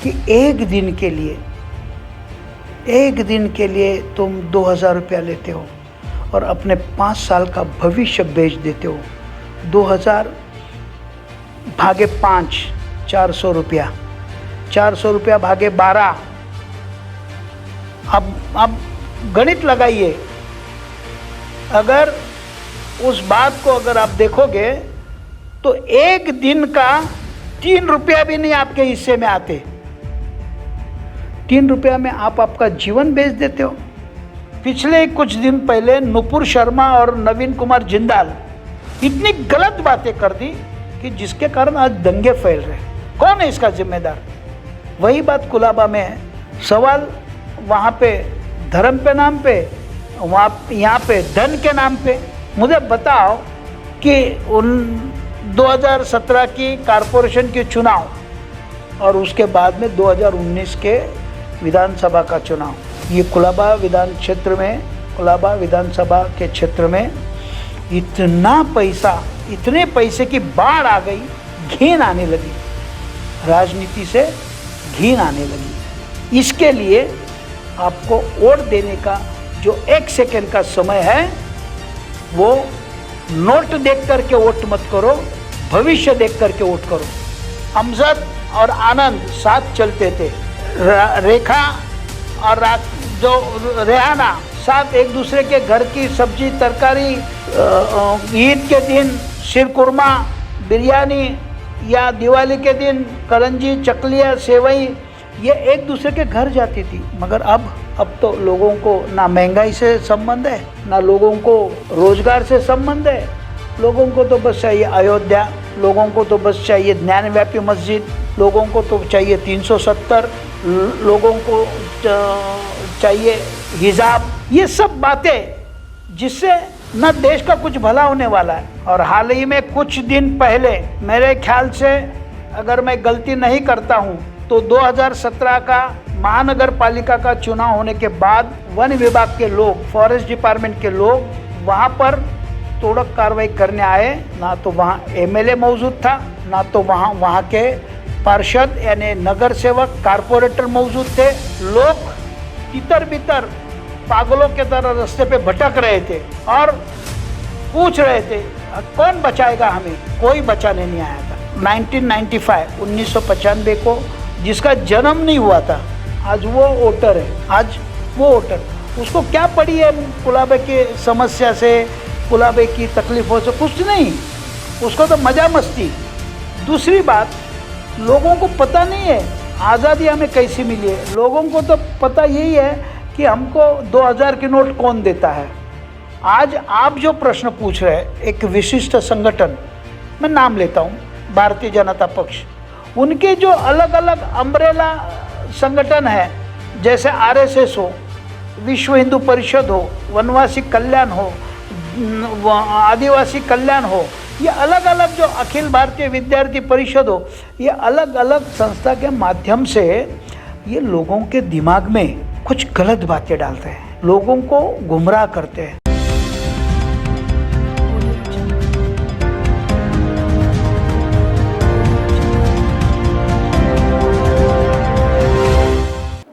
कि एक दिन के लिए तुम 2000 रुपया लेते हो और अपने 5 साल का भविष्य बेच देते हो। 2000 भागे 5, 400 रुपया, 400 रुपया भागे 12। अब गणित लगाइए। अगर उस बात को अगर आप देखोगे तो एक दिन का 3 रुपया भी नहीं आपके हिस्से में आते। 3 रुपया में आप आपका जीवन बेच देते हो। पिछले कुछ दिन पहले नुपुर शर्मा और नवीन कुमार जिंदाल इतनी गलत बातें कर दी कि जिसके कारण आज दंगे फैल रहे। कौन है इसका जिम्मेदार? वही बात कुलाबा में है। सवाल वहाँ पे धर्म पे नाम पे, वहाँ यहाँ पे धन के नाम पे। मुझे बताओ कि उन 2017 की कारपोरेशन के चुनाव और उसके बाद में 2019 के विधानसभा का चुनाव, ये कुलाबा विधान क्षेत्र में, कुलाबा विधानसभा के क्षेत्र में इतना पैसा, इतने पैसे की बाढ़ आ गई, घिन आने लगी, राजनीति से घिन आने लगी। इसके लिए आपको वोट देने का जो 1 सेकेंड का समय है, वो नोट देख करके वोट मत करो, भविष्य देख करके वोट करो। अमजद और आनंद साथ चलते थे, रेखा और जो रेहाना साथ एक दूसरे के घर की सब्जी तरकारी, ईद के दिन शीरकुरमा, बिरयानी या दिवाली के दिन करंजी, चकलियाँ, सेवई, ये एक दूसरे के घर जाती थी। मगर अब तो लोगों को ना महंगाई से संबंध है, ना लोगों को रोजगार से संबंध है। लोगों को तो बस चाहिए अयोध्या, लोगों को तो बस चाहिए ज्ञानव्यापी मस्जिद, लोगों को तो चाहिए 370, लोगों को चाहिए हिजाब। ये सब बातें जिससे न देश का कुछ भला होने वाला है। और हाल ही में कुछ दिन पहले, मेरे ख्याल से अगर मैं गलती नहीं करता हूँ तो 2017 का महानगर पालिका का चुनाव होने के बाद वन विभाग के लोग, फॉरेस्ट डिपार्टमेंट के लोग वहाँ पर तोड़क कार्रवाई करने आए। ना तो वहाँ एमएलए मौजूद था, ना तो वहाँ के पार्षद यानी नगर सेवक, कारपोरेटर मौजूद थे। लोग तितर बितर पागलों के तरह रास्ते पे भटक रहे थे और पूछ रहे थे कौन बचाएगा हमें। कोई बचाने नहीं आया था। 1995 को जिसका जन्म नहीं हुआ था, आज वो वोटर है। आज वो वोटर, उसको क्या पड़ी है कुलाबे की समस्या से, कुलाबे की तकलीफ़ों से? कुछ नहीं, उसको तो मज़ा मस्ती। दूसरी बात, लोगों को पता नहीं है आज़ादी हमें कैसी मिली है। लोगों को तो पता यही है कि हमको 2000 की नोट कौन देता है। आज आप जो प्रश्न पूछ रहे हैं, एक विशिष्ट संगठन, मैं नाम लेता हूँ, भारतीय जनता पक्ष, उनके जो अलग अलग अम्ब्रेला संगठन है, जैसे आरएसएस हो, विश्व हिंदू परिषद हो, वनवासी कल्याण हो, आदिवासी कल्याण हो, ये अलग अलग जो अखिल भारतीय विद्यार्थी परिषद हो, ये अलग अलग संस्था के माध्यम से ये लोगों के दिमाग में कुछ गलत बातें डालते हैं, लोगों को गुमराह करते हैं।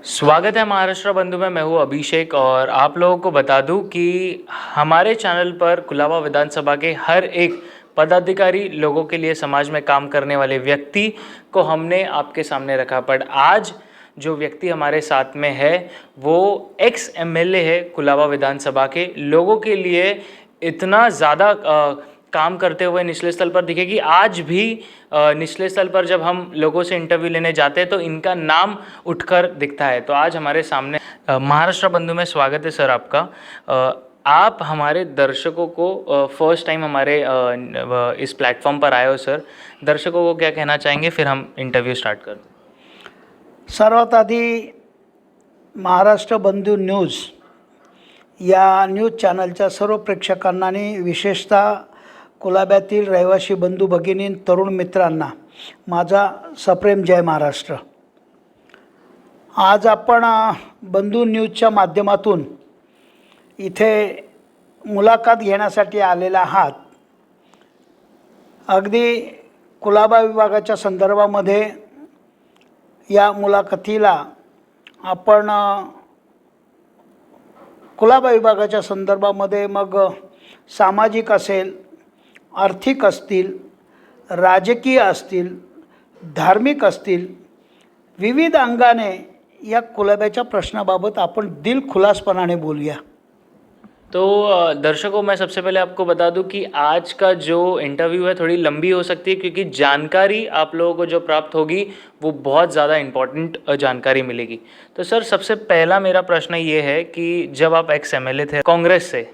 स्वागत है महाराष्ट्र बंधु में। मैं हूँ अभिषेक और आप लोगों को बता दूं कि हमारे चैनल पर कुलाबा विधानसभा के हर एक पदाधिकारी, लोगों के लिए, समाज में काम करने वाले व्यक्ति को हमने आपके सामने रखा। पर आज जो व्यक्ति हमारे साथ में है वो एक्स एमएलए है कुलाबा विधानसभा के। लोगों के लिए इतना ज़्यादा काम करते हुए निचले स्तर पर दिखे कि आज भी निचले स्तर पर जब हम लोगों से इंटरव्यू लेने जाते हैं तो इनका नाम उठकर दिखता है। तो आज हमारे सामने महाराष्ट्र बंधु में स्वागत है सर आपका। आप हमारे दर्शकों को फर्स्ट टाइम हमारे इस प्लेटफॉर्म पर आए हो सर। दर्शकों को क्या कहना चाहेंगे, फिर हम इंटरव्यू स्टार्ट कर। सर्वात आधी महाराष्ट्र बंधू न्यूज या न्यूज चॅनलच्या सर्व प्रेक्षकांना आणि विशेषतः कुलाब्यातील रहिवासी बंधू भगिनी, तरुण मित्रांना माझा सप्रेम जय महाराष्ट्र। आज आपण बंधू न्यूजच्या माध्यमातून इथे मुलाखत घेण्यासाठी आलेला आहात। अगदी कुलाबा विभागाच्या संदर्भामध्ये या मुलाखतीला आपण कुलाबा विभागाच्या संदर्भामध्ये मग सामाजिक असेल, आर्थिक असतील, राजकीय असतील, धार्मिक असतील, विविध अंगाने या कुलाब्याच्या प्रश्नाबाबत आपण दिलखुलासपणाने बोलूया। तो दर्शकों, मैं सबसे पहले आपको बता दूं कि आज का जो इंटरव्यू है थोड़ी लंबी हो सकती है, क्योंकि जानकारी आप लोगों को जो प्राप्त होगी वो बहुत ज़्यादा इम्पॉर्टेंट जानकारी मिलेगी। तो सर, सबसे पहला मेरा प्रश्न ये है कि जब आप एक्स एमएलए थे कांग्रेस से,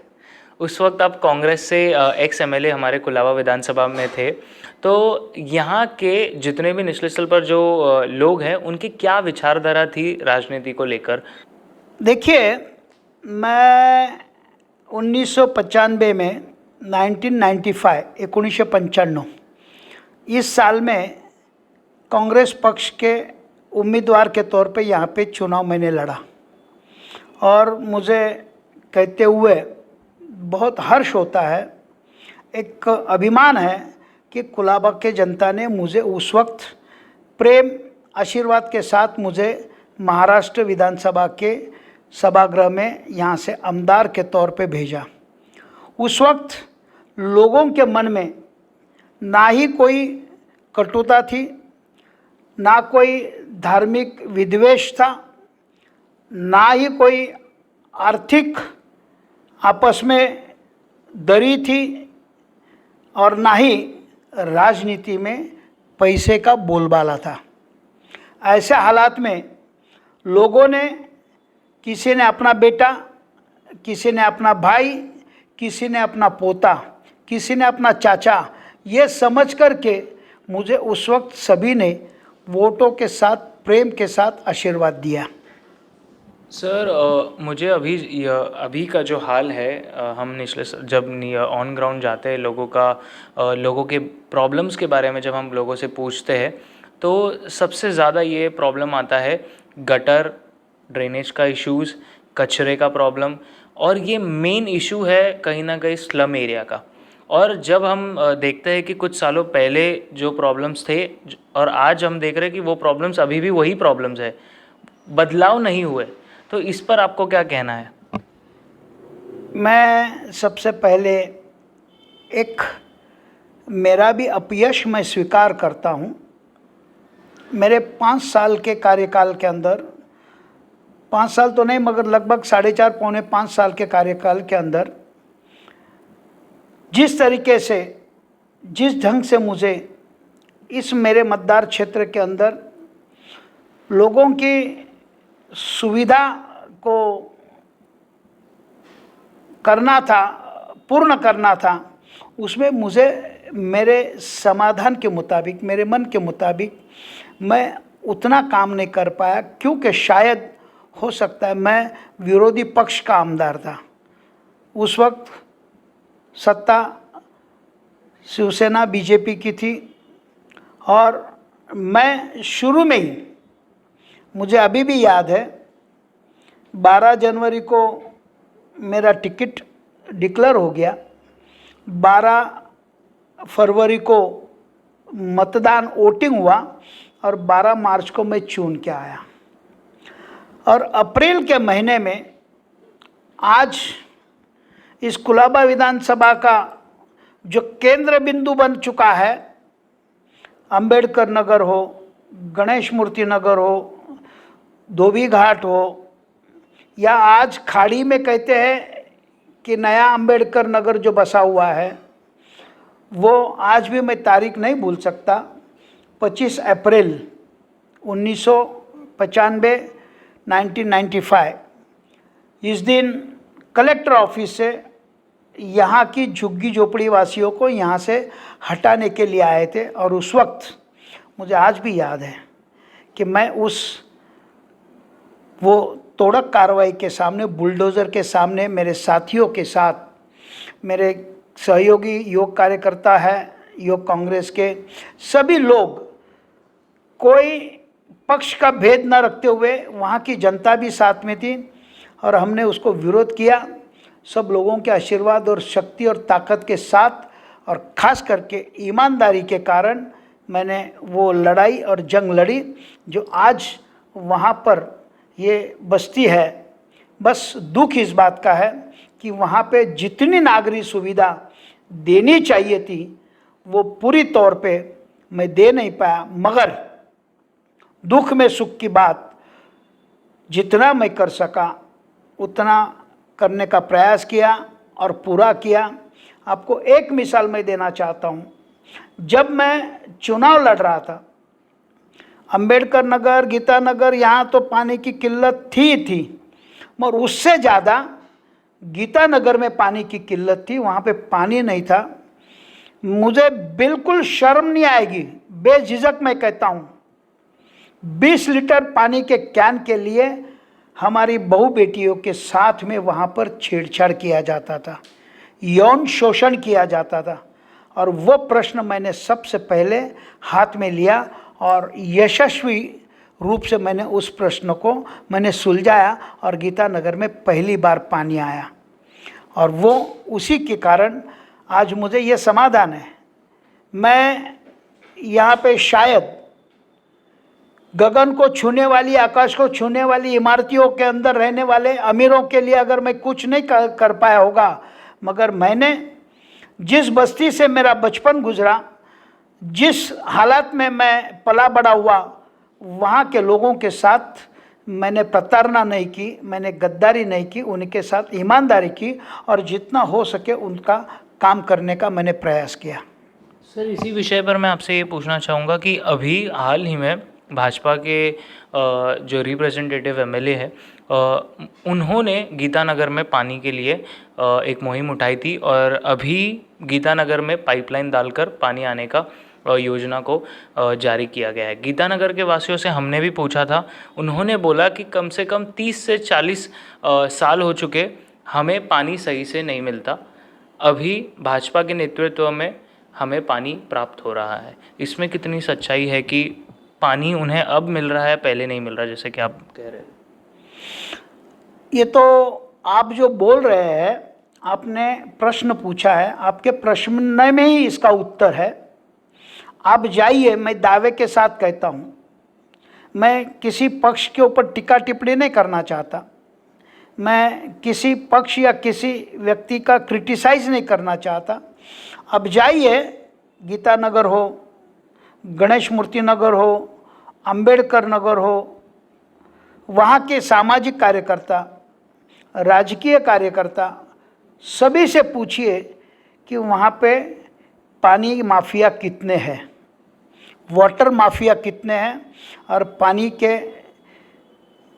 उस वक्त आप कांग्रेस से एक्स एमएलए हमारे कुलाबा विधानसभा में थे, तो यहाँ के जितने भी निचले स्तर पर जो लोग हैं उनकी क्या विचारधारा थी राजनीति को लेकर? देखिए, मैं 1995 में 1995 इस साल में कांग्रेस पक्ष के उम्मीदवार के तौर पे यहाँ पे चुनाव मैंने लड़ा और मुझे कहते हुए बहुत हर्ष होता है, एक अभिमान है कि कुलाबा के जनता ने मुझे उस वक्त प्रेम आशीर्वाद के साथ मुझे महाराष्ट्र विधानसभा के सभागृह में यहाँ से आमदार के तौर पे भेजा। उस वक्त लोगों के मन में ना ही कोई कटुता थी, ना कोई धार्मिक विद्वेष था, ना ही कोई आर्थिक आपस में दरी थी और ना ही राजनीति में पैसे का बोलबाला था। ऐसे हालात में लोगों ने, किसी ने अपना बेटा, किसी ने अपना भाई, किसी ने अपना पोता, किसी ने अपना चाचा, ये समझ कर के मुझे उस वक्त सभी ने वोटों के साथ, प्रेम के साथ आशीर्वाद दिया। सर, मुझे अभी का जो हाल है, हम निचले जब ऑन ग्राउंड जाते हैं, लोगों के प्रॉब्लम्स के बारे में जब हम लोगों से पूछते हैं, तो सबसे ज़्यादा ये प्रॉब्लम आता है गटर, ड्रेनेज का इश्यूज़, कचरे का प्रॉब्लम, और ये मेन इशू है कहीं ना कहीं स्लम एरिया का। और जब हम देखते हैं कि कुछ सालों पहले जो प्रॉब्लम्स थे और आज हम देख रहे हैं कि वो प्रॉब्लम्स अभी भी वही प्रॉब्लम्स है, बदलाव नहीं हुए, तो इस पर आपको क्या कहना है? मैं सबसे पहले एक मेरा भी अपयश मैं स्वीकार करता हूँ। मेरे 5 साल के कार्यकाल के अंदर, 5 साल तो नहीं मगर लगभग 4.5 पौने 5 साल के कार्यकाल के अंदर जिस तरीके से, जिस ढंग से मुझे इस मेरे मतदार क्षेत्र के अंदर लोगों की सुविधा को करना था, पूर्ण करना था, उसमें मुझे मेरे समाधान के मुताबिक, मेरे मन के मुताबिक मैं उतना काम नहीं कर पाया, क्योंकि शायद हो सकता है मैं विरोधी पक्ष का आमदार था। उस वक्त सत्ता शिवसेना बीजेपी की थी और मैं शुरू में ही, मुझे अभी भी याद है, 12 जनवरी को मेरा टिकट डिक्लेयर हो गया, 12 फरवरी को मतदान वोटिंग हुआ और 12 मार्च को मैं चुन के आया। और अप्रैल के महीने में आज इस कुलाबा विधानसभा का जो केंद्र बिंदु बन चुका है, अंबेडकर नगर हो, गणेश मूर्ति नगर हो, धोबी घाट हो, या आज खाड़ी में कहते हैं कि नया अंबेडकर नगर जो बसा हुआ है, वो आज भी मैं तारीख नहीं भूल सकता। 25 अप्रैल 1995 1995 इस दिन कलेक्टर ऑफिस से यहाँ की झुग्गी झोपड़ी वासियों को यहाँ से हटाने के लिए आए थे। और उस वक्त मुझे आज भी याद है कि मैं वो तोड़क कार्रवाई के सामने, बुलडोज़र के सामने मेरे साथियों के साथ, मेरे सहयोगी योग कार्यकर्ता है, योग कांग्रेस के सभी लोग, कोई पक्ष का भेद न रखते हुए, वहाँ की जनता भी साथ में थी और हमने उसको विरोध किया। सब लोगों के आशीर्वाद और शक्ति और ताकत के साथ और ख़ास करके ईमानदारी के कारण मैंने वो लड़ाई और जंग लड़ी जो आज वहाँ पर ये बस्ती है। बस दुख इस बात का है कि वहाँ पे जितनी नागरिक सुविधा देनी चाहिए थी वो पूरी तौर पे मैं दे नहीं पाया, मगर दुख में सुख की बात, जितना मैं कर सका उतना करने का प्रयास किया और पूरा किया। आपको एक मिसाल मैं देना चाहता हूँ। जब मैं चुनाव लड़ रहा था, अंबेडकर नगर, गीता नगर, यहाँ तो पानी की किल्लत थी, मगर उससे ज़्यादा गीता नगर में पानी की किल्लत थी। वहाँ पे पानी नहीं था। मुझे बिल्कुल शर्म नहीं आएगी, बेझिझक मैं कहता हूँ, 20 लीटर पानी के कैन के लिए हमारी बहू बेटियों के साथ में वहाँ पर छेड़छाड़ किया जाता था, यौन शोषण किया जाता था। और वो प्रश्न मैंने सबसे पहले हाथ में लिया और यशस्वी रूप से मैंने उस प्रश्न को मैंने सुलझाया और गीता नगर में पहली बार पानी आया। और वो उसी के कारण आज मुझे ये समाधान है। मैं यहाँ पे शायद गगन को छूने वाली, आकाश को छूने वाली इमारतियों के अंदर रहने वाले अमीरों के लिए अगर मैं कुछ नहीं कर पाया होगा, मगर मैंने जिस बस्ती से मेरा बचपन गुजरा, जिस हालात में मैं पला बड़ा हुआ, वहाँ के लोगों के साथ मैंने प्रताड़ना नहीं की, मैंने गद्दारी नहीं की, उनके साथ ईमानदारी की और जितना हो सके उनका काम करने का मैंने प्रयास किया। सर, इसी विषय पर मैं आपसे ये पूछना चाहूँगा कि अभी हाल ही में भाजपा के जो रिप्रेजेंटेटिव एमएलए है, उन्होंने गीता नगर में पानी के लिए एक मुहिम उठाई थी और अभी गीता नगर में पाइपलाइन डालकर पानी आने का योजना को जारी किया गया है। गीता नगर के वासियों से हमने भी पूछा था, उन्होंने बोला कि कम से कम 30 से 40 साल हो चुके हमें पानी सही से नहीं मिलता। अभी भाजपा के नेतृत्व में हमें पानी प्राप्त हो रहा है। इसमें कितनी सच्चाई है कि पानी उन्हें अब मिल रहा है, पहले नहीं मिल रहा, जैसे कि आप कह रहे हैं? ये तो आप जो बोल रहे हैं, आपने प्रश्न पूछा है, आपके प्रश्न में ही इसका उत्तर है। आप जाइए, मैं दावे के साथ कहता हूँ, मैं किसी पक्ष के ऊपर टीका टिप्पणी नहीं करना चाहता, मैं किसी पक्ष या किसी व्यक्ति का क्रिटिसाइज नहीं करना चाहता। अब जाइए, गीता नगर हो, गणेश मूर्ति नगर हो, अंबेडकर नगर हो, वहाँ के सामाजिक कार्यकर्ता, राजकीय कार्यकर्ता, सभी से पूछिए कि वहाँ पे पानी माफिया कितने हैं, वाटर माफिया कितने हैं और पानी के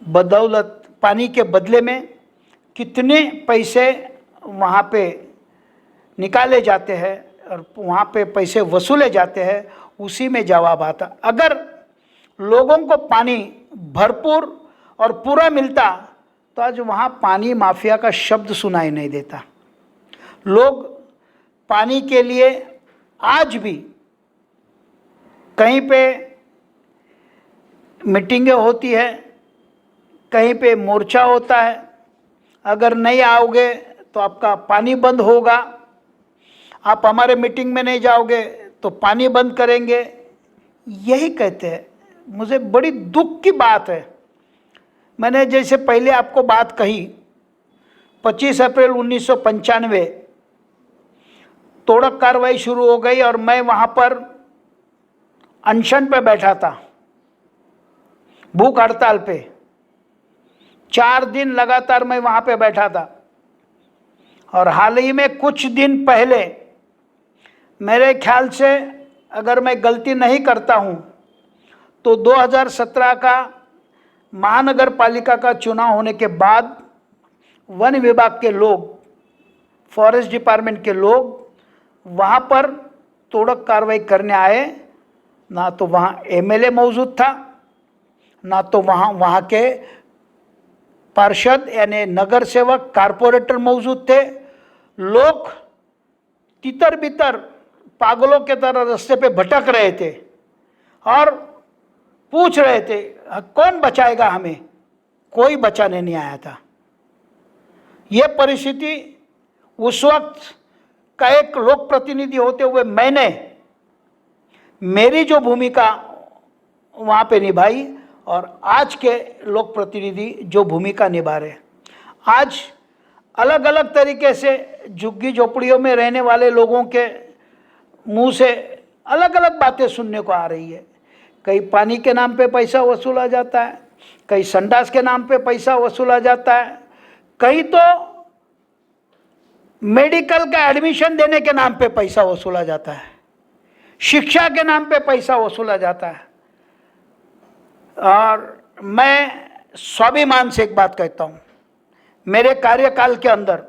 बदौलत, पानी के बदले में कितने पैसे वहाँ पे निकाले जाते हैं और वहाँ पे पैसे वसूले जाते हैं, उसी में जवाब आता। अगर लोगों को पानी भरपूर और पूरा मिलता तो आज वहाँ पानी माफिया का शब्द सुनाई नहीं देता। लोग पानी के लिए आज भी कहीं पे मीटिंगें होती है, कहीं पे मोर्चा होता है, अगर नहीं आओगे तो आपका पानी बंद होगा, आप हमारे मीटिंग में नहीं जाओगे तो पानी बंद करेंगे, यही कहते हैं। मुझे बड़ी दुख की बात है। मैंने जैसे पहले आपको बात कही, 25 अप्रैल 1995 तोड़क कार्रवाई शुरू हो गई और मैं वहाँ पर अनशन पे बैठा था, भूख हड़ताल पे। 4 दिन लगातार मैं वहाँ पे बैठा था। और हाल ही में कुछ दिन पहले, मेरे ख्याल से अगर मैं गलती नहीं करता हूँ तो 2017 का महानगर पालिका का चुनाव होने के बाद वन विभाग के लोग, फॉरेस्ट डिपार्टमेंट के लोग वहाँ पर तोड़क कार्रवाई करने आए। ना तो वहाँ एमएलए मौजूद था, ना तो वहाँ के पार्षद यानी नगर सेवक, कारपोरेटर मौजूद थे। लोग तितर बितर पागलों के तरह रास्ते पे भटक रहे थे और पूछ रहे थे कौन बचाएगा हमें। कोई बचाने नहीं आया था। ये परिस्थिति उस वक्त का एक लोक प्रतिनिधि होते हुए मैंने मेरी जो भूमिका वहाँ पे निभाई और आज के लोक प्रतिनिधि जो भूमिका निभा रहे, आज अलग अलग तरीके से झुग्गी झोपड़ियों में रहने वाले लोगों के मुंह से अलग अलग बातें सुनने को आ रही है। कहीं पानी के नाम पे पैसा वसूला जाता है, कहीं संडास के नाम पे पैसा वसूला जाता है, कहीं तो मेडिकल का एडमिशन देने के नाम पे पैसा वसूला जाता है, शिक्षा के नाम पे पैसा वसूला जाता है। और मैं स्वाभिमान से एक बात कहता हूँ, मेरे कार्यकाल के अंदर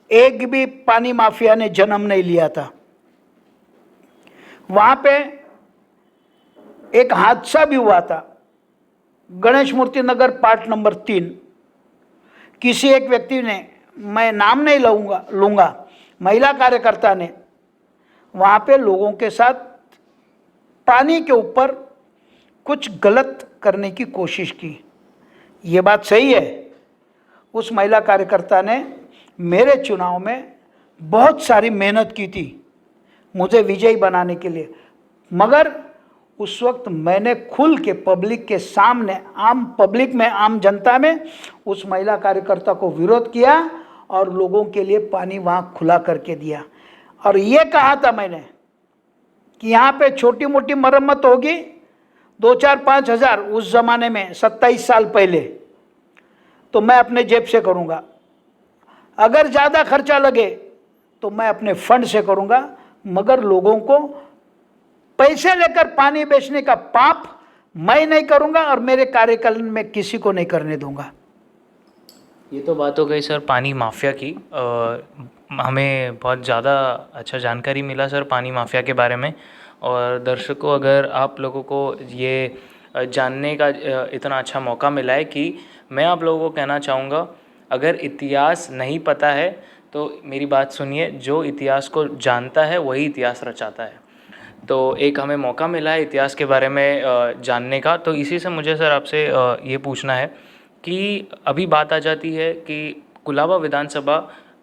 एक भी पानी माफिया ने जन्म नहीं लिया था। वहाँ पे एक हादसा भी हुआ था, गणेश मूर्ति नगर पार्ट नंबर 3। किसी एक व्यक्ति ने, मैं नाम नहीं लूँगा, महिला कार्यकर्ता ने वहाँ पे लोगों के साथ पानी के ऊपर कुछ गलत करने की कोशिश की। ये बात सही है, उस महिला कार्यकर्ता ने मेरे चुनाव में बहुत सारी मेहनत की थी मुझे विजयी बनाने के लिए, मगर उस वक्त मैंने खुल के पब्लिक के सामने, आम पब्लिक में, आम जनता में उस महिला कार्यकर्ता को विरोध किया और लोगों के लिए पानी वहाँ खुला करके दिया। और ये कहा था मैंने कि यहाँ पे छोटी मोटी मरम्मत होगी 2-4-5 हज़ार, उस ज़माने में 27 साल पहले, तो मैं अपने जेब से करूँगा। अगर ज़्यादा खर्चा लगे तो मैं अपने फंड से करूँगा, मगर लोगों को पैसे लेकर पानी बेचने का पाप मैं नहीं करूँगा और मेरे कार्यकाल में किसी को नहीं करने दूँगा। ये तो बात हो गई सर पानी माफिया की। हमें बहुत ज़्यादा अच्छा जानकारी मिला सर पानी माफिया के बारे में। और दर्शकों, अगर आप लोगों को ये जानने का इतना अच्छा मौका मिला है कि मैं आप लोगों को कहना चाहूँगा, अगर इतिहास नहीं पता है तो मेरी बात सुनिए, जो इतिहास को जानता है वही इतिहास रचाता है। तो एक हमें मौका मिला है इतिहास के बारे में जानने का। तो इसी से मुझे सर आपसे ये पूछना है कि अभी बात आ जाती है कि कुलाबा विधानसभा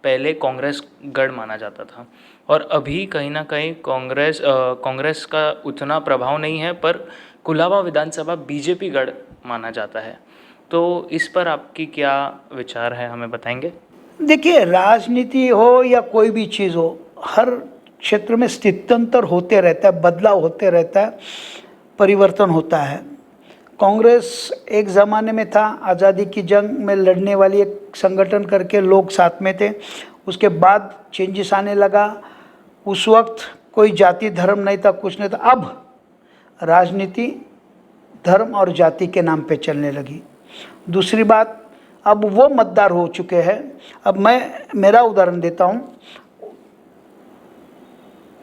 पहले कांग्रेस गढ़ माना जाता था और अभी कहीं ना कहीं कांग्रेस का उतना प्रभाव नहीं है, पर कुलाबा विधानसभा बीजेपी गढ़ माना जाता है। तो इस पर आपकी क्या विचार है, हमें बताएंगे? देखिए, राजनीति हो या कोई भी चीज़ हो, हर क्षेत्र में स्थित्यंतर होते रहता है, बदलाव होते रहता है, परिवर्तन होता है। कांग्रेस एक ज़माने में था, आज़ादी की जंग में लड़ने वाली एक संगठन करके लोग साथ में थे। उसके बाद चेंजेस आने लगा। उस वक्त कोई जाति धर्म नहीं था, कुछ नहीं था। अब राजनीति धर्म और जाति के नाम पे चलने लगी। दूसरी बात, अब वो मतदार हो चुके हैं। अब मैं मेरा उदाहरण देता हूँ।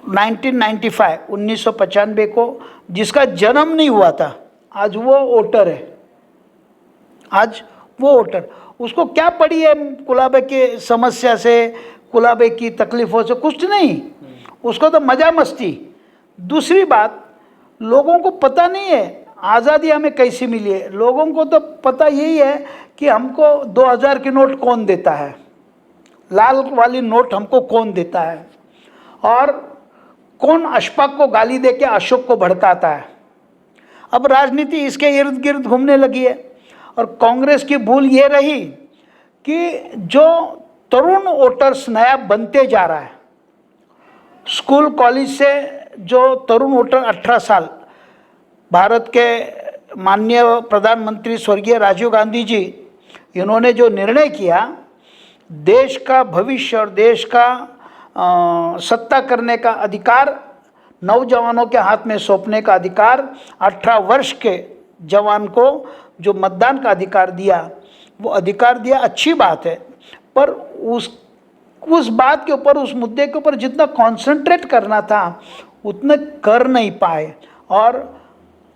1995 को जिसका जन्म नहीं हुआ था, आज वो वोटर है। आज वो वोटर, उसको क्या पड़ी है कुलाबे की समस्या से, कुलाबे की तकलीफ़ों से? कुछ नहीं, उसको तो मज़ा मस्ती। दूसरी बात, लोगों को पता नहीं है आज़ादी हमें कैसी मिली है। लोगों को तो पता यही है कि हमको 2000 की नोट कौन देता है, लाल वाली नोट हमको कौन देता है, और कौन अशफाक को गाली दे के अशोक को भड़काता है। अब राजनीति इसके इर्द गिर्द घूमने लगी है। और कांग्रेस की भूल ये रही कि जो तरुण वोटर्स नया बनते जा रहा है, स्कूल कॉलेज से जो तरुण वोटर 18 साल, भारत के माननीय प्रधानमंत्री स्वर्गीय राजीव गांधी जी, इन्होंने जो निर्णय किया, देश का भविष्य और देश का सत्ता करने का अधिकार नौजवानों के हाथ में सौंपने का अधिकार, 18 वर्ष के जवान को जो मतदान का अधिकार दिया, वो अधिकार दिया, अच्छी बात है। पर उस बात के ऊपर, उस मुद्दे के ऊपर जितना कंसंट्रेट करना था उतना कर नहीं पाए। और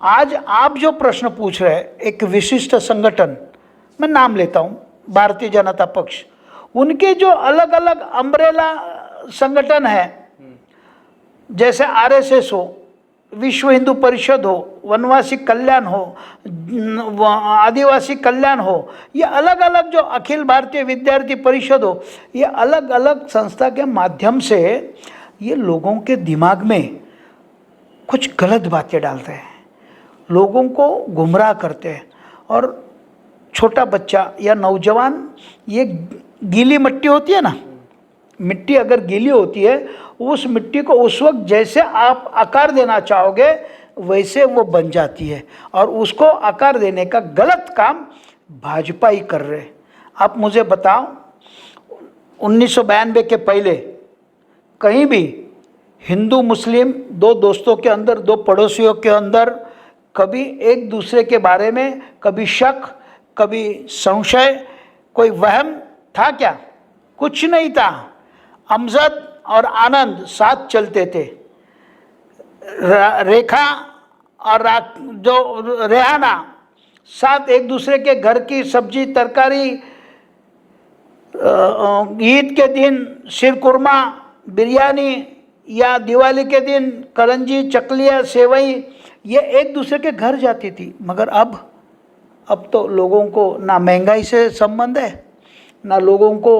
आज आप जो प्रश्न पूछ रहे हैं, एक विशिष्ट संगठन, मैं नाम लेता हूँ भारतीय जनता पक्ष, उनके जो अलग अलग अम्ब्रेला संगठन है, जैसे आरएसएस हो, विश्व हिंदू परिषद हो, वनवासी कल्याण हो, आदिवासी कल्याण हो, ये अलग अलग जो अखिल भारतीय विद्यार्थी परिषद हो, ये अलग अलग संस्था के माध्यम से ये लोगों के दिमाग में कुछ गलत बातें डालते हैं, लोगों को गुमराह करते हैं। और छोटा बच्चा या नौजवान, ये गीली मिट्टी होती है ना, मिट्टी अगर गीली होती है, उस मिट्टी को उस वक्त जैसे आप आकार देना चाहोगे वैसे वो बन जाती है, और उसको आकार देने का गलत काम भाजपा ही कर रहे। आप मुझे बताओ, 1992 के पहले कहीं भी हिंदू मुस्लिम, दो दोस्तों के अंदर, दो पड़ोसियों के अंदर कभी एक दूसरे के बारे में कभी शक, कभी संशय, कोई वहम था क्या? कुछ नहीं था। अमजद और आनंद साथ चलते थे, रेखा और जो रेहाना साथ एक दूसरे के घर की सब्जी तरकारी, ईद के दिन शिरकुरमा बिरयानी, या दिवाली के दिन करंजी चकलियाँ सेवई, ये एक दूसरे के घर जाती थी। मगर अब तो लोगों को ना महंगाई से संबंध है, ना लोगों को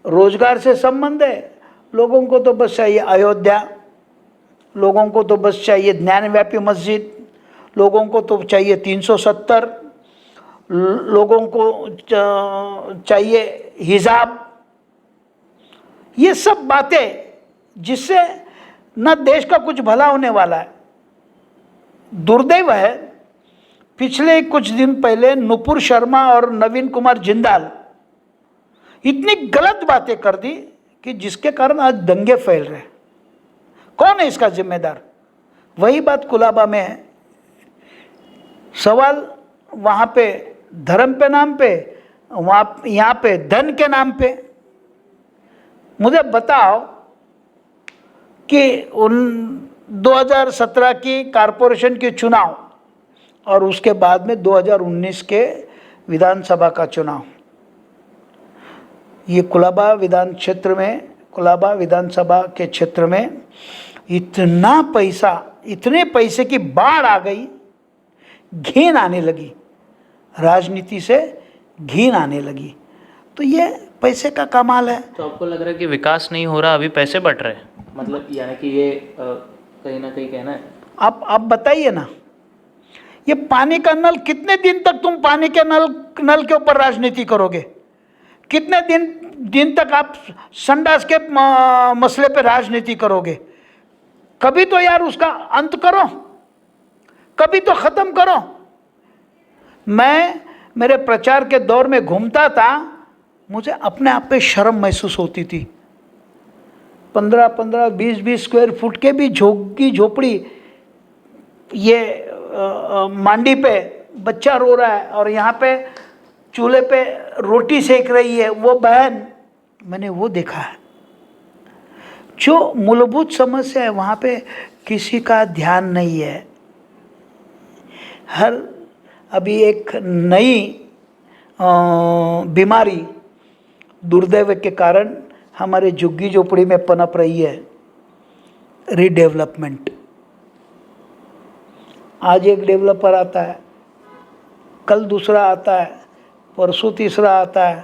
रोजगार से संबंध है। लोगों को तो बस चाहिए अयोध्या, लोगों को तो बस चाहिए ज्ञानव्यापी मस्जिद, लोगों को तो चाहिए 370, लोगों को चाहिए हिजाब। ये सब बातें जिससे न देश का कुछ भला होने वाला है। दुर्दैव है, पिछले कुछ दिन पहले नुपुर शर्मा और नवीन कुमार जिंदाल इतनी गलत बातें कर दी कि जिसके कारण आज दंगे फैल रहे। कौन है इसका जिम्मेदार? वही बात कुलाबा में है। सवाल वहाँ पे धर्म पे नाम पे, वहाँ यहाँ पे धन के नाम पे। मुझे बताओ कि उन 2017 की कारपोरेशन के चुनाव और उसके बाद में 2019 के विधानसभा का चुनाव, ये कुलाबा विधान क्षेत्र में, कुलाबा विधानसभा के क्षेत्र में इतना पैसा, इतने पैसे की बाढ़ आ गई, घिन आने लगी, राजनीति से घिन आने लगी। तो ये पैसे का कमाल है। तो आपको लग रहा है कि विकास नहीं हो रहा, अभी पैसे बट रहे हैं, मतलब यानी कि ये कहीं ना कहीं कहना है? आप बताइए ना, ये पानी का नल, कितने दिन तक तुम पानी के नल के ऊपर राजनीति करोगे? कितने दिन तक आप संडास के मसले पे राजनीति करोगे? कभी तो यार उसका अंत करो, कभी तो ख़त्म करो। मैं मेरे प्रचार के दौर में घूमता था, मुझे अपने आप पे शर्म महसूस होती थी। 15-15, 20-20 स्क्वायर फुट के भी झोंकी झोपड़ी, ये मांडी पे बच्चा रो रहा है और यहाँ पे चूल्हे पे रोटी सेक रही है वो बहन, मैंने वो देखा है। जो मूलभूत समस्या है वहाँ पे किसी का ध्यान नहीं है। अभी एक नई बीमारी दुर्दैव के कारण हमारे झुग्गी झोपड़ी में पनप रही है, रीडेवलपमेंट। आज एक डेवलपर आता है, कल दूसरा आता है, परसों तीसरा आता है।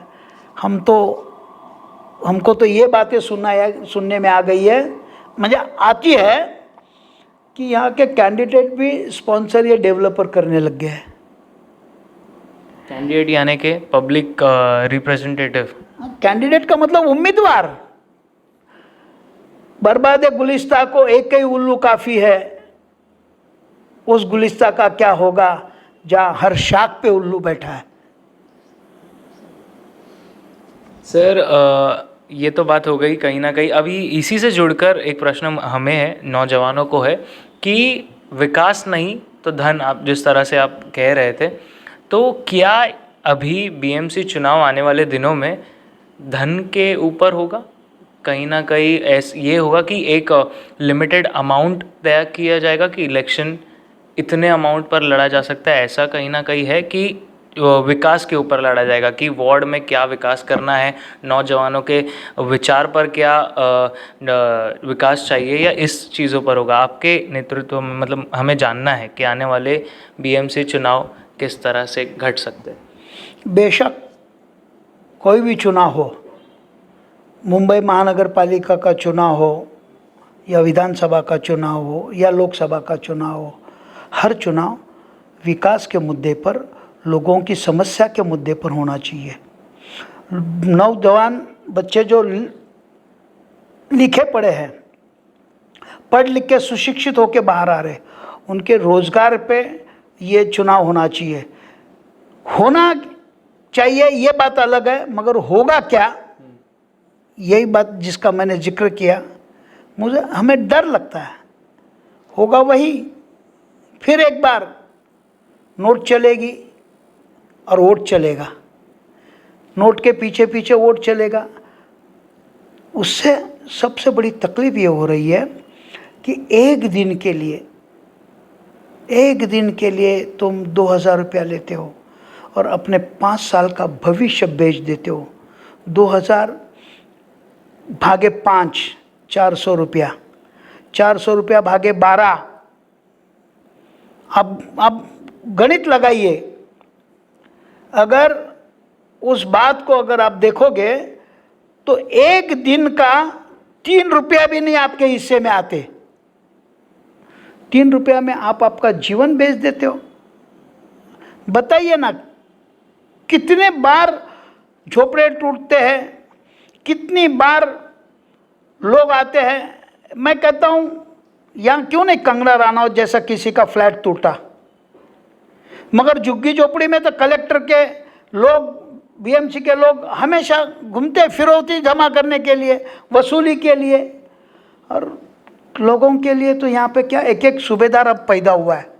हमको तो ये बातें सुनने में आ गई है, मुझे आती है कि यहाँ के कैंडिडेट भी स्पॉन्सर या डेवलपर करने लग गए हैं। कैंडिडेट यानी कि पब्लिक रिप्रेजेंटेटिव। कैंडिडेट का मतलब उम्मीदवार। बर्बाद गुलिस्ता को एक ही उल्लू काफ़ी है, उस गुलिस्ता का क्या होगा जहाँ हर शाख पे उल्लू बैठा है। सर ये तो बात हो गई कहीं ना कहीं। अभी इसी से जुड़कर एक प्रश्न हमें है, नौजवानों को है कि विकास नहीं तो धन, आप जिस तरह से आप कह रहे थे, तो क्या अभी बीएमसी चुनाव आने वाले दिनों में धन के ऊपर होगा? कहीं ना कहीं ये होगा कि एक लिमिटेड अमाउंट तय किया जाएगा कि इलेक्शन इतने अमाउंट पर लड़ा जा सकता है, ऐसा कहीं ना कहीं है कि विकास के ऊपर लड़ा जाएगा कि वार्ड में क्या विकास करना है, नौजवानों के विचार पर क्या विकास चाहिए, या इस चीज़ों पर होगा? आपके नेतृत्व में मतलब हमें जानना है कि आने वाले बीएमसी चुनाव किस तरह से घट सकते हैं। बेशक कोई भी चुनाव हो, मुंबई महानगर पालिका का चुनाव हो, या विधानसभा का चुनाव हो या लोकसभा का चुनाव हो, हर चुनाव विकास के मुद्दे पर, लोगों की समस्या के मुद्दे पर होना चाहिए। नौजवान बच्चे जो लिखे पढ़े हैं, पढ़ लिख के सुशिक्षित होकर बाहर आ रहे, उनके रोजगार पे ये चुनाव होना चाहिए। होना चाहिए ये बात अलग है, मगर होगा क्या, यही बात जिसका मैंने जिक्र किया। हमें डर लगता है होगा वही, फिर एक बार नोट चलेगी और वोट चलेगा, नोट के पीछे पीछे वोट चलेगा। उससे सबसे बड़ी तकलीफ ये हो रही है कि एक दिन के लिए तुम 2000 रुपया लेते हो और अपने 5 साल का भविष्य बेच देते हो। 2000 भागे 5, 400 रुपया, 400 रुपया भागे 12। अब गणित लगाइए, अगर उस बात को अगर आप देखोगे तो एक दिन का 3 रुपया भी नहीं आपके हिस्से में आते। 3 रुपया में आप आपका जीवन बेच देते हो। बताइए ना, कितने बार झोपड़े टूटते हैं, कितनी बार लोग आते हैं। मैं कहता हूं यहाँ क्यों नहीं कंगना राणावत जैसा किसी का फ्लैट टूटा, मगर झुग्गी झोपड़ी में तो कलेक्टर के लोग, बीएमसी के लोग हमेशा घूमते, फिरौती जमा करने के लिए, वसूली के लिए। और लोगों के लिए तो यहाँ पे क्या एक एक सूबेदार अब पैदा हुआ है।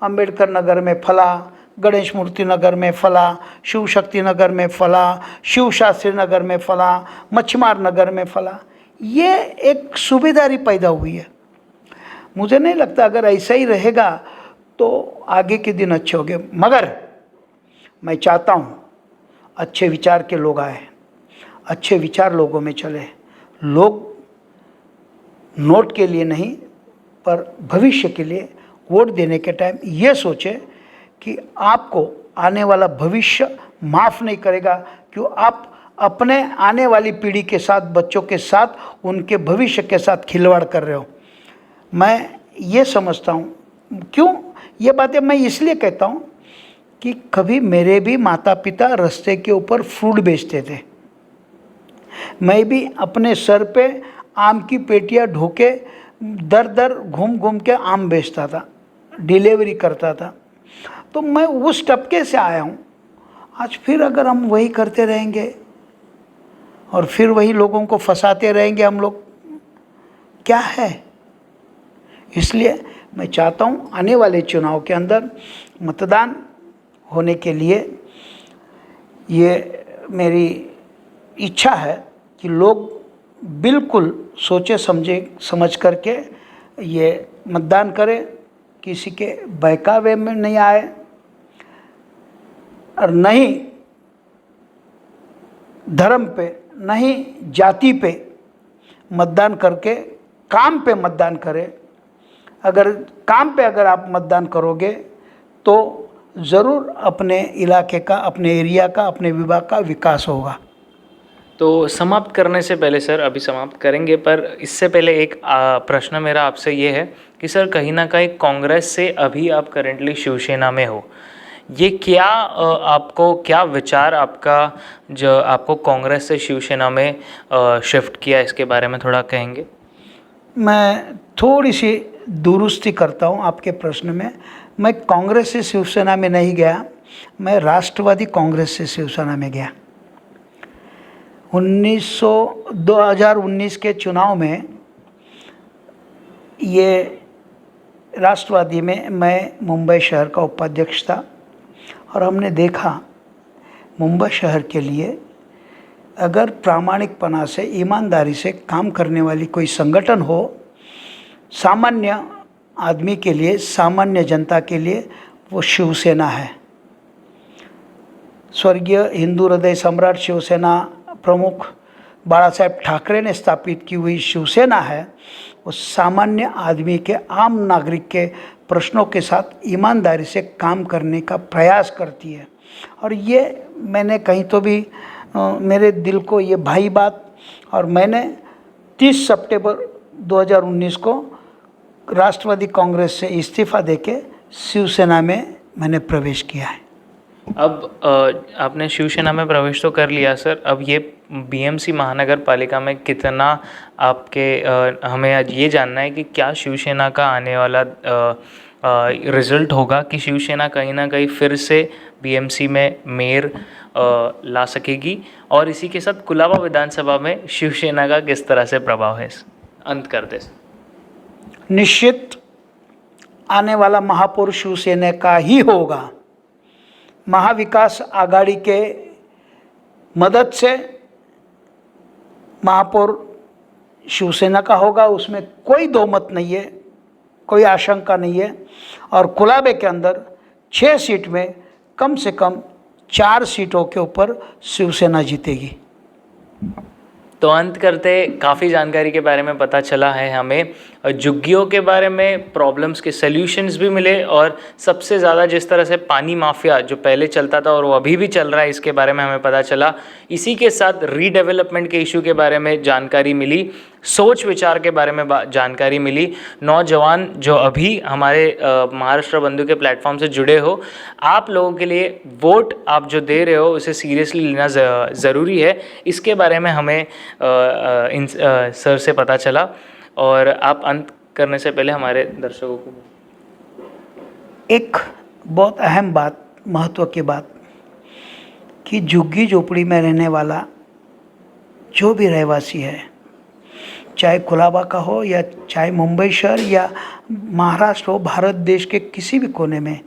अंबेडकर नगर में फला, गणेश मूर्ति नगर में फला, शिव शक्ति नगर में फला, शिव शास्त्री नगर में फला, मच्छमार नगर में फला। ये एक सूबेदारी पैदा हुई है। मुझे नहीं लगता अगर ऐसा ही रहेगा तो आगे के दिन अच्छे होंगे। मगर मैं चाहता हूँ अच्छे विचार के लोग आए, अच्छे विचार लोगों में चले। लोग नोट के लिए नहीं पर भविष्य के लिए वोट देने के टाइम ये सोचे कि आपको आने वाला भविष्य माफ़ नहीं करेगा, क्यों आप अपने आने वाली पीढ़ी के साथ, बच्चों के साथ, उनके भविष्य के साथ खिलवाड़ कर रहे हो। मैं ये समझता हूँ, क्यों ये बातें मैं इसलिए कहता हूँ कि कभी मेरे भी माता पिता रास्ते के ऊपर फ्रूट बेचते थे। मैं भी अपने सर पे आम की पेटियाँ ढोके दर दर घूम घूम के आम बेचता था, डिलीवरी करता था। तो मैं उस टपके से आया हूँ। आज फिर अगर हम वही करते रहेंगे और फिर वही लोगों को फंसाते रहेंगे हम लोग, क्या है? इसलिए मैं चाहता हूँ आने वाले चुनाव के अंदर मतदान होने के लिए, ये मेरी इच्छा है कि लोग बिल्कुल सोचे समझ करके ये मतदान करें, किसी के बहकावे में नहीं आए और नहीं धर्म पे, नहीं जाति पे मतदान करके काम पे मतदान करें। अगर काम पे अगर आप मतदान करोगे तो ज़रूर अपने इलाके का, अपने एरिया का, अपने विभाग का विकास होगा। तो समाप्त करने से पहले सर, अभी समाप्त करेंगे पर इससे पहले एक प्रश्न मेरा आपसे ये है कि सर कहीं ना कहीं कांग्रेस से अभी आप करेंटली शिवसेना में हो, ये क्या आपको क्या विचार आपका जो आपको कांग्रेस से शिवसेना में शिफ्ट किया, इसके बारे में थोड़ा कहेंगे? मैं थोड़ी सी दुरुस्ती करता हूँ आपके प्रश्न में। मैं कांग्रेस से शिवसेना में नहीं गया, मैं राष्ट्रवादी कांग्रेस से शिवसेना में गया। 2019 के चुनाव में ये राष्ट्रवादी में मैं मुंबई शहर का उपाध्यक्ष था और हमने देखा मुंबई शहर के लिए अगर प्रामाणिकपना से, ईमानदारी से काम करने वाली कोई संगठन हो, सामान्य आदमी के लिए, सामान्य जनता के लिए, वो शिवसेना है। स्वर्गीय हिंदू हृदय सम्राट शिवसेना प्रमुख बाला साहेब ठाकरे ने स्थापित की हुई शिवसेना है, वो सामान्य आदमी के, आम नागरिक के प्रश्नों के साथ ईमानदारी से काम करने का प्रयास करती है। और ये मैंने कहीं तो भी मेरे दिल को ये भाई बात, और मैंने 30 सितंबर 2019 को राष्ट्रवादी कांग्रेस से इस्तीफा देके शिवसेना में मैंने प्रवेश किया है। अब आपने शिवसेना में प्रवेश तो कर लिया सर, अब ये बीएमसी महानगर पालिका में कितना आपके हमें आज ये जानना है कि क्या शिवसेना का आने वाला रिजल्ट होगा कि शिवसेना कहीं ना कहीं फिर से बीएमसी में मेयर ला सकेगी, और इसी के साथ कुलाबा विधानसभा में शिवसेना का किस तरह से प्रभाव है। अंत करते निश्चित आने वाला महापौर शिवसेना का ही होगा। महाविकास आघाड़ी के मदद से महापौर शिवसेना का होगा, उसमें कोई दो मत नहीं है, कोई आशंका नहीं है। और कुलाबे के अंदर 6 सीट में कम से कम 4 सीटों के ऊपर शिवसेना जीतेगी। तो अंत करते, काफ़ी जानकारी के बारे में पता चला है हमें, झुग्गियों के बारे में प्रॉब्लम्स के सल्यूशंस भी मिले, और सबसे ज़्यादा जिस तरह से पानी माफिया जो पहले चलता था और वो अभी भी चल रहा है इसके बारे में हमें पता चला। इसी के साथ रीडेवलपमेंट के इशू के बारे में जानकारी मिली, सोच विचार के बारे में जानकारी मिली। नौजवान जो अभी हमारे महाराष्ट्र बंधु के प्लेटफॉर्म से जुड़े हो, आप लोगों के लिए वोट आप जो दे रहे हो उसे सीरियसली लेना ज़रूरी है, इसके बारे में हमें सर से पता चला। और आप अंत करने से पहले हमारे दर्शकों को एक बहुत अहम बात, महत्व की बात, कि झुग्गी झोपड़ी में रहने वाला जो भी रहवासी है, चाहे कुलाबा का हो या चाहे मुंबई शहर या महाराष्ट्र हो, भारत देश के किसी भी कोने में,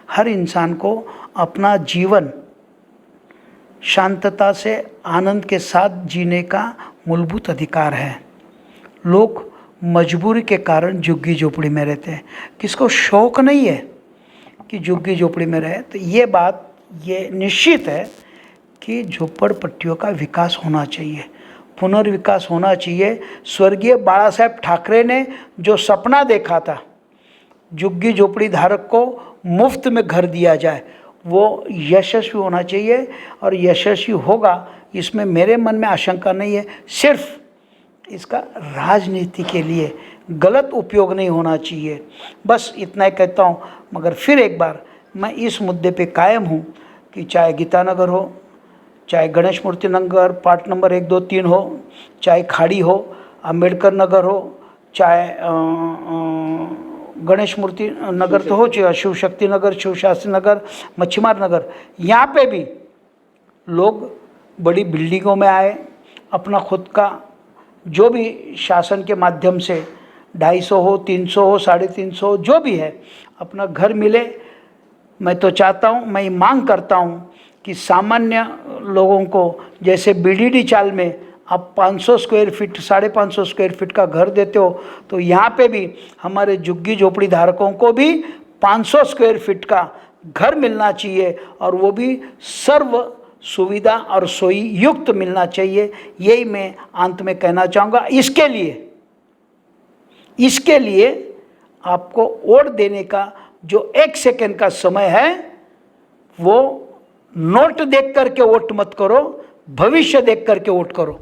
हर इंसान को अपना जीवन शांतता से आनंद के साथ जीने का मूलभूत अधिकार है। लोग मजबूरी के कारण झुग्गी झोपड़ी में रहते हैं, किसको शौक़ नहीं है कि झुग्गी झोपड़ी में रहे। तो ये बात ये निश्चित है कि झोपड़पट्टियों का विकास होना चाहिए, पुनर्विकास होना चाहिए। स्वर्गीय बाला साहेब ठाकरे ने जो सपना देखा था झुग्गी झोपड़ी धारक को मुफ्त में घर दिया जाए, वो यशस्वी होना चाहिए, और यशस्वी होगा इसमें मेरे मन में आशंका नहीं है। सिर्फ इसका राजनीति के लिए गलत उपयोग नहीं होना चाहिए, बस इतना ही कहता हूँ। मगर फिर एक बार मैं इस मुद्दे पे कायम हूँ कि चाहे गीतानगर हो, चाहे गणेश मूर्ति नगर पार्ट नंबर 1, 2, 3 हो, चाहे खाड़ी हो, अम्बेडकर नगर हो, चाहे गणेश मूर्ति नगर तो हो, चाहे शिव शक्ति नगर, शिव शास्त्री नगर, मच्छीमार नगर, यहाँ पे भी लोग बड़ी बिल्डिंगों में आए, अपना खुद का जो भी शासन के माध्यम से 250 हो, 300 हो, 350 हो, जो भी है, अपना घर मिले। मैं तो चाहता हूँ, मैं मांग करता हूँ कि सामान्य लोगों को जैसे बीडीडी चाल में आप 500 स्क्वायर फीट, 550 स्क्वायर फीट का घर देते हो, तो यहाँ पे भी हमारे झुग्गी झोपड़ी धारकों को भी 500 स्क्वायर फीट का घर मिलना चाहिए, और वो भी सर्व सुविधा और सोई युक्त मिलना चाहिए। यही मैं अंत में कहना चाहूँगा। इसके लिए आपको वोट देने का जो 1 सेकंड का समय है, वो नोट देख करके वोट मत करो, भविष्य देख करके वोट करो।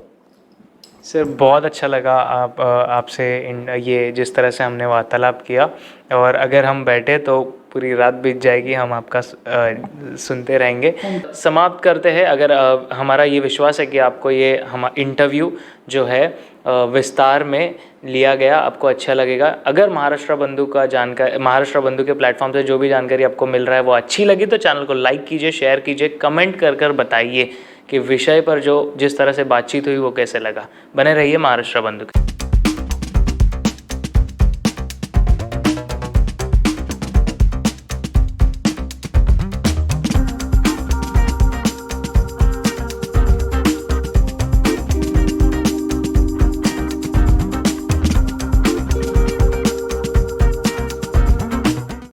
सर बहुत अच्छा लगा आपसे ये जिस तरह से हमने वार्तालाप किया, और अगर हम बैठे तो पूरी रात बीत जाएगी, हम आपका सुनते रहेंगे। समाप्त करते हैं। अगर हमारा ये विश्वास है कि आपको ये इंटरव्यू जो है विस्तार में लिया गया, आपको अच्छा लगेगा। अगर महाराष्ट्र बंधु के प्लेटफॉर्म से जो भी जानकारी आपको मिल रहा है वो अच्छी लगी तो चैनल को लाइक कीजिए, शेयर कीजिए, कमेंट कर बताइए कि विषय पर जिस तरह से बातचीत हुई वो कैसे लगा। बने रहिए महाराष्ट्र बंधु के।